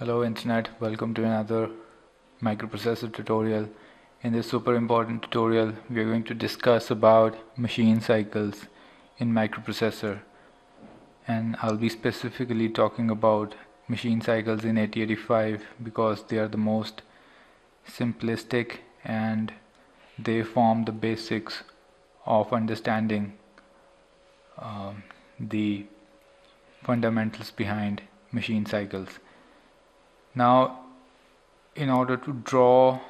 Hello Internet, welcome to another microprocessor tutorial. In this super important tutorial, we are going to discuss about machine cycles in microprocessor, and I'll be specifically talking about machine cycles in 8085 because they are the most simplistic and they form the basics of understanding the fundamentals behind machine cycles. Now, in order to draw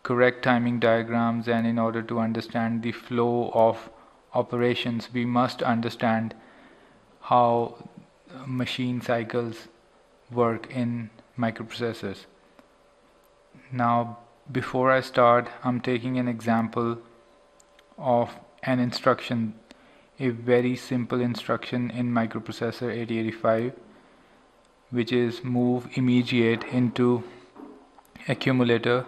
correct timing diagrams and in order to understand the flow of operations, we must understand how machine cycles work in microprocessors. Now, before I start, I'm taking an example of an instruction, a very simple instruction in microprocessor 8085, which is move immediate into accumulator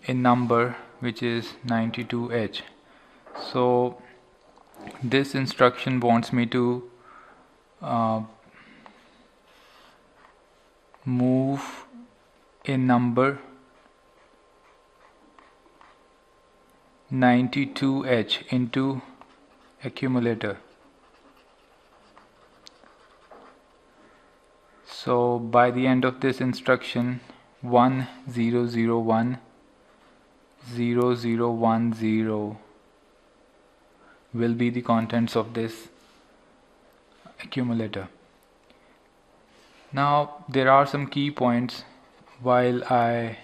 in number which is 92H. So this instruction wants me to move a number 92H into accumulator. So by the end of this instruction, 1001 0010 will be the contents of this accumulator. Now there are some key points while I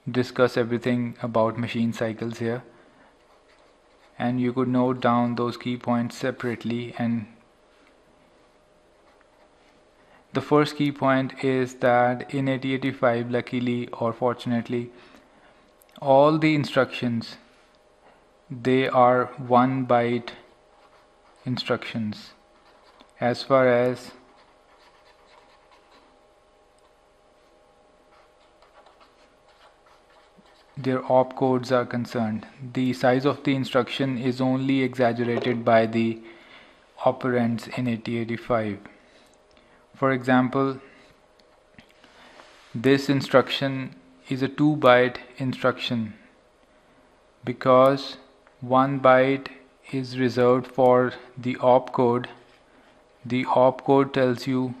discuss everything about machine cycles here, and you could note down those key points separately. And the first key point is that in 8085, luckily or fortunately, all the instructions, they are 1 byte instructions as far as their opcodes are concerned. The size of the instruction is only exaggerated by the operands in 8085. For example, this instruction is a 2 byte instruction because 1 byte is reserved for the opcode. The opcode tells you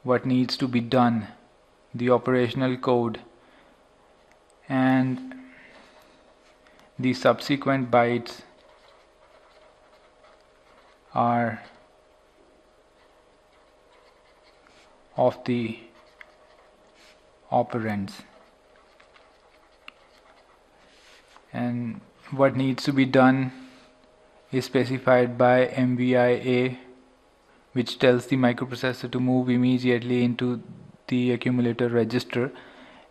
what needs to be done, the operational code, and the subsequent bytes are of the operands, and what needs to be done is specified by MVIA, which tells the microprocessor to move immediately into the accumulator register,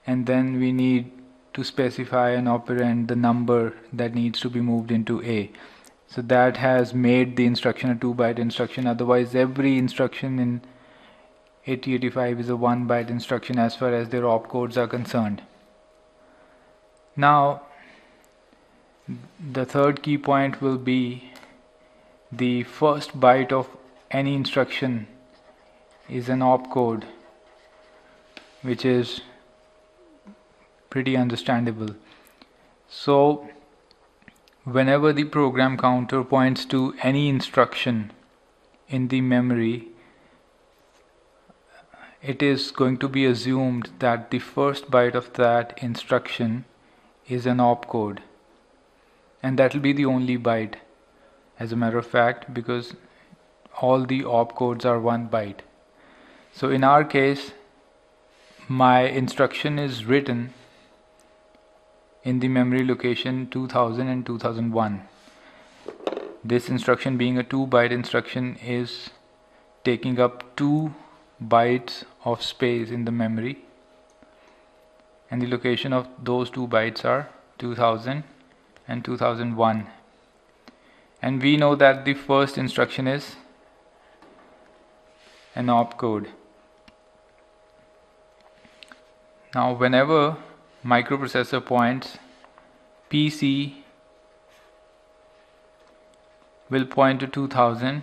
and then we need to specify an operand, the number that needs to be moved into A. So that has made the instruction a 2 byte instruction. Otherwise every instruction in 8085 is a 1 byte instruction as far as their opcodes are concerned. Now the third key point will be the first byte of any instruction is an opcode, which is pretty understandable. So whenever the program counter points to any instruction in the memory, it is going to be assumed that the first byte of that instruction is an opcode, and that will be the only byte, as a matter of fact, because all the opcodes are 1 byte. So in our case, my instruction is written in the memory location 2000 and 2001. This instruction, being a 2 byte instruction, is taking up 2 bytes of space in the memory, and the location of those 2 bytes are 2000 and 2001. And we know that the first instruction is an opcode. Now whenever microprocessor points, PC will point to 2000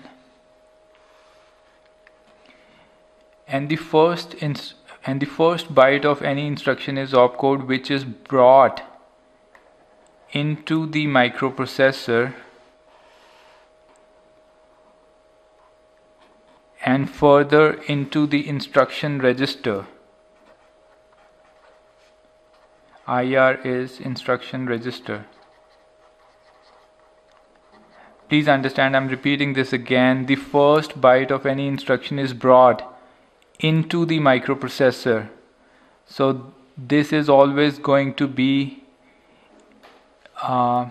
and the first byte of any instruction is opcode, which is brought into the microprocessor and further into the instruction register. IR is instruction register. Please understand, I'm repeating this again. The first byte of any instruction is brought into the microprocessor. So this is always going to be a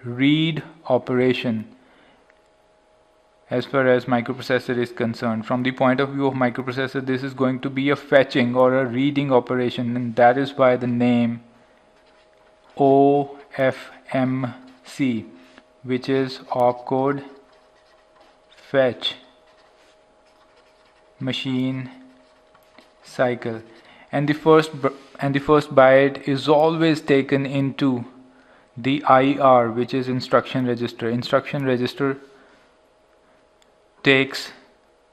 read operation as far as microprocessor is concerned. From the point of view of microprocessor, this is going to be a fetching or a reading operation, and that is why the name OFMC, which is opcode fetch machine cycle, and the first byte is always taken into the IR, which is instruction register. Instruction register takes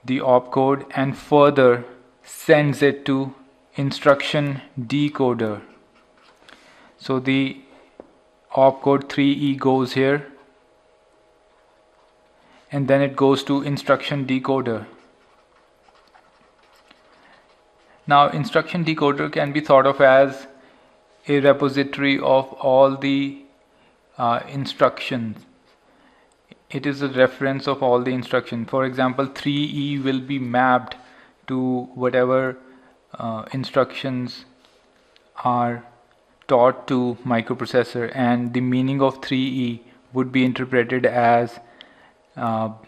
the opcode and further sends it to instruction decoder. So the opcode 3E goes here, and then it goes to instruction decoder. Now instruction decoder can be thought of as a repository of all the instructions. It is a reference of all the instructions. For example, 3E will be mapped to whatever instructions are taught to microprocessor, and the meaning of 3E would be interpreted as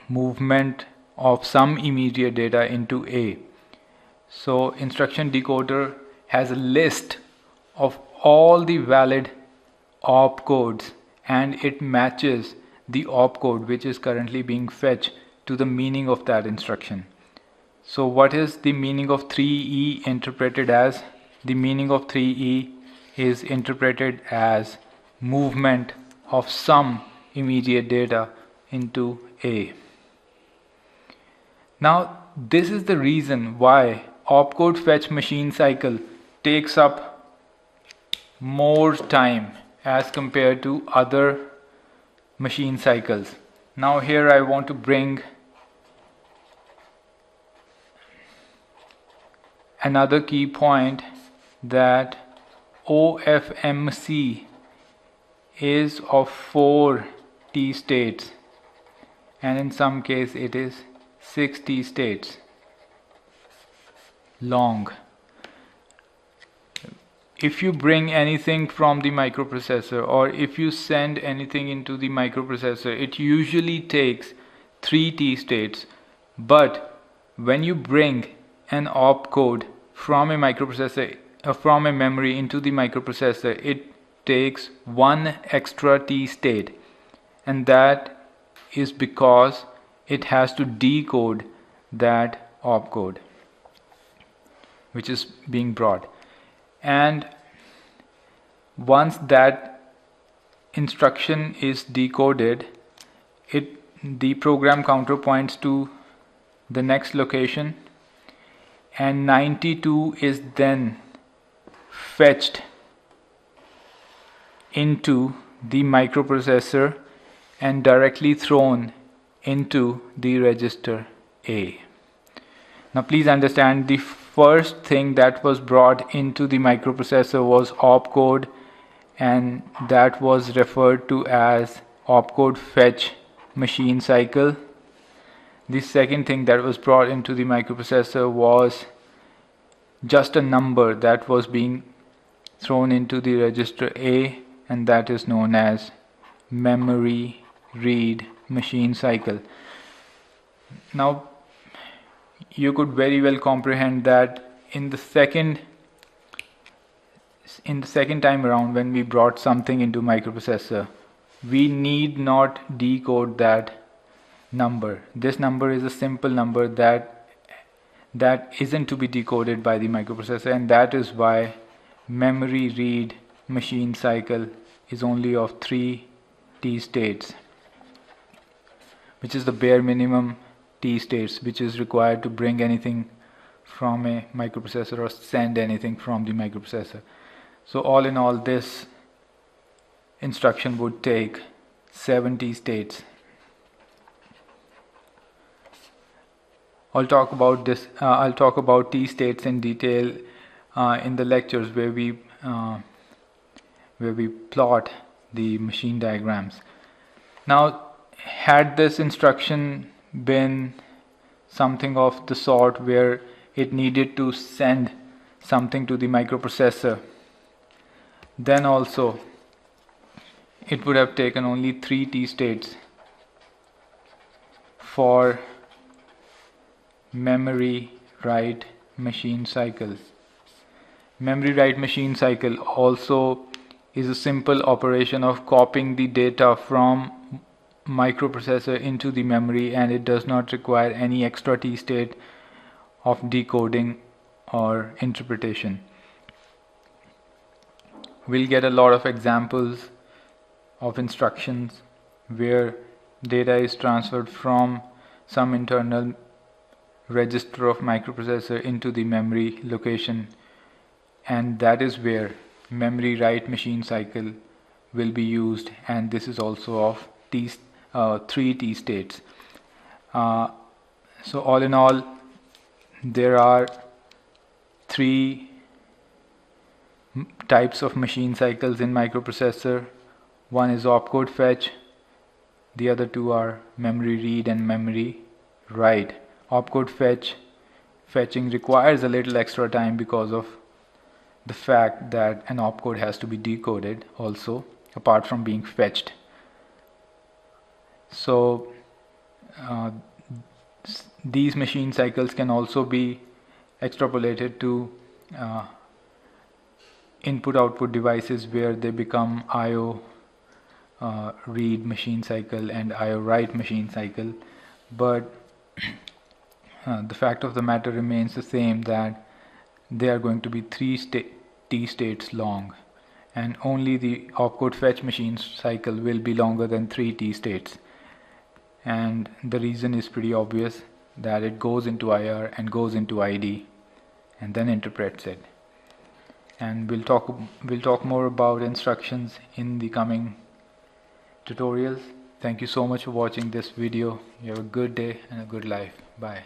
movement of some immediate data into A. So instruction decoder has a list of all the valid opcodes, and it matches the opcode which is currently being fetched to the meaning of that instruction. So what is the meaning of 3E interpreted as? The meaning of 3E is interpreted as movement of some immediate data into A. Now this is the reason why opcode fetch machine cycle takes up more time as compared to other machine cycles. Now here I want to bring another key point, that OFMC is of 4 T states, and in some case it is 6 T states long. If you bring anything from the microprocessor, or if you send anything into the microprocessor, it usually takes 3 T states. But when you bring an opcode from a microprocessor, from a memory into the microprocessor, it takes 1 extra T state, and that is because it has to decode that opcode which is being brought. And once that instruction is decoded, the program counter points to the next location, and 92 is then fetched into the microprocessor and directly thrown into the register A. Now please understand, the first thing that was brought into the microprocessor was opcode, and that was referred to as opcode fetch machine cycle. The second thing that was brought into the microprocessor was just a number that was being thrown into the register A, and that is known as memory read machine cycle. Now you could very well comprehend that in the second time around, when we brought something into microprocessor, we need not decode that number. This number is a simple number that isn't to be decoded by the microprocessor, and that is why memory read machine cycle is only of 3 T states, which is the bare minimum T states which is required to bring anything from a microprocessor or send anything from the microprocessor. So all in all, this instruction would take 70 states. I'll talk about T states in detail in the lectures where we plot the machine diagrams. Now, had this instruction been something of the sort where it needed to send something to the microprocessor, then also it would have taken only 3 T states for memory write machine cycle. Memory write machine cycle also is a simple operation of copying the data from microprocessor into the memory, and it does not require any extra T state of decoding or interpretation. We'll get a lot of examples of instructions where data is transferred from some internal register of microprocessor into the memory location, and that is where memory write machine cycle will be used, and this is also of 3 T states. So all in all, there are 3 types of machine cycles in microprocessor. One is opcode fetch, the other 2 are memory read and memory write. Opcode fetching requires a little extra time because of the fact that an opcode has to be decoded also, apart from being fetched. So these machine cycles can also be extrapolated to input-output devices where they become I/O read machine cycle and I/O write machine cycle, but the fact of the matter remains the same, that they are going to be 3 T states long, and only the opcode fetch machine cycle will be longer than 3 T states. And the reason is pretty obvious, that it goes into IR and goes into ID and then interprets it. And we'll talk more about instructions in the coming tutorials. Thank you so much for watching this video. You have a good day and a good life. Bye.